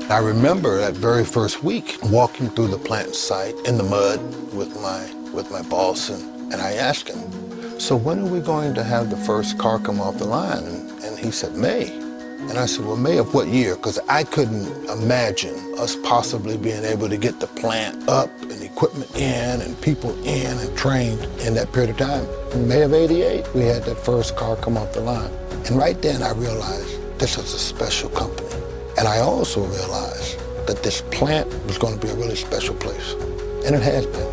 I remember that very first week walking through the plant site in the mud with my boss, and I asked him, so when are we going to have the first car come off the line? And he said, May. And I said, well, May of what year? Because I couldn't imagine us possibly being able to get the plant up and equipment in and people in and trained in that period of time. In May of '88, we had that first car come off the line. And right then I realized this was a special company. And I also realized that this plant was going to be a really special place. And it has been.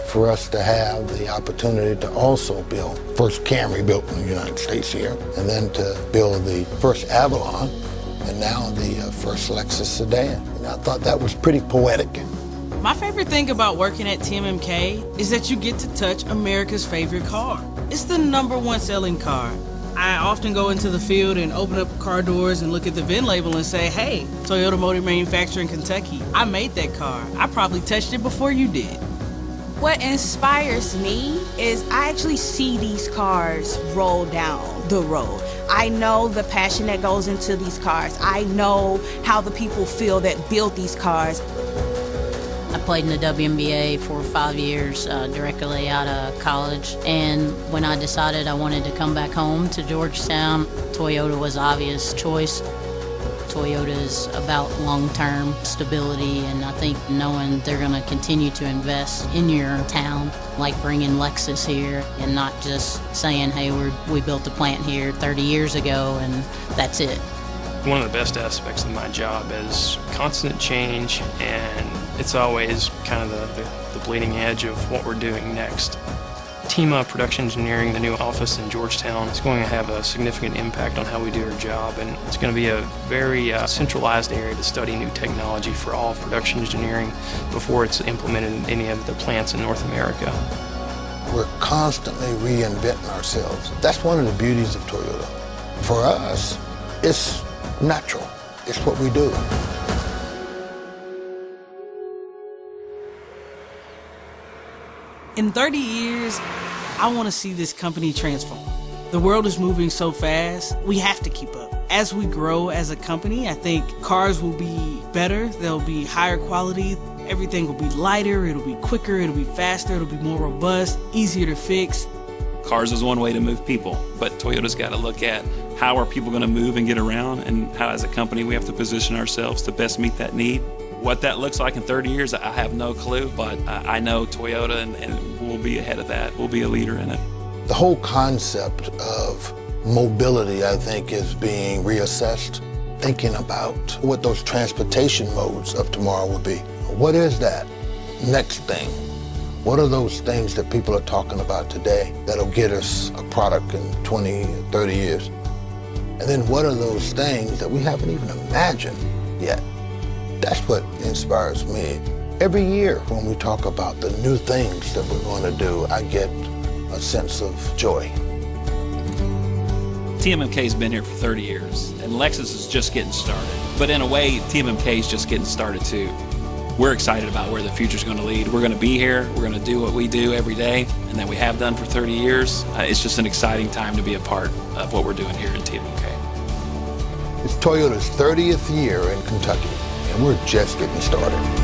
For us to have the opportunity to also build first Camry built in the United States here, and then to build the first Avalon, and now the first Lexus sedan. And I thought that was pretty poetic. My favorite thing about working at TMMK is that you get to touch America's favorite car. It's the #1 selling car. I often go into the field and open up car doors and look at the VIN label and say, hey, Toyota Motor Manufacturer in Kentucky, I made that car. I probably touched it before you did. What inspires me is I actually see these cars roll down the road. I know the passion that goes into these cars. I know how the people feel that build these cars. I played in the WNBA for 5 years, directly out of college. And when I decided I wanted to come back home to Georgetown, Toyota was an obvious choice. Toyota is about long-term stability, and I think knowing they're going to continue to invest in your town, like bringing Lexus here and not just saying, hey, we built a plant here 30 years ago and that's it. One of the best aspects of my job is constant change, and it's always kind of the bleeding edge of what we're doing next. Team Up Production Engineering, the new office in Georgetown, is going to have a significant impact on how we do our job, and it's going to be a very centralized area to study new technology for all of production engineering before it's implemented in any of the plants in North America. We're constantly reinventing ourselves. That's one of the beauties of Toyota. For us, it's natural. It's what we do. In 30 years, I want to see this company transform. The world is moving so fast, we have to keep up. As we grow as a company, I think cars will be better, they'll be higher quality, everything will be lighter, it'll be quicker, it'll be faster, it'll be more robust, easier to fix. Cars is one way to move people, but Toyota's got to look at how are people going to move and get around, and how as a company we have to position ourselves to best meet that need. What that looks like in 30 years, I have no clue, but I know Toyota and we'll be ahead of that. We'll be a leader in it. The whole concept of mobility, I think, is being reassessed. Thinking about what those transportation modes of tomorrow will be. What is that next thing? What are those things that people are talking about today that'll get us a product in 20, 30 years? And then what are those things that we haven't even imagined yet? That's what inspires me. Every year when we talk about the new things that we're going to do, I get a sense of joy. TMMK's been here for 30 years, and Lexus is just getting started. But in a way, TMMK is just getting started too. We're excited about where the future's going to lead. We're going to be here. We're going to do what we do every day, and that we have done for 30 years. It's just an exciting time to be a part of what we're doing here in TMMK. It's Toyota's 30th year in Kentucky, and we're just getting started.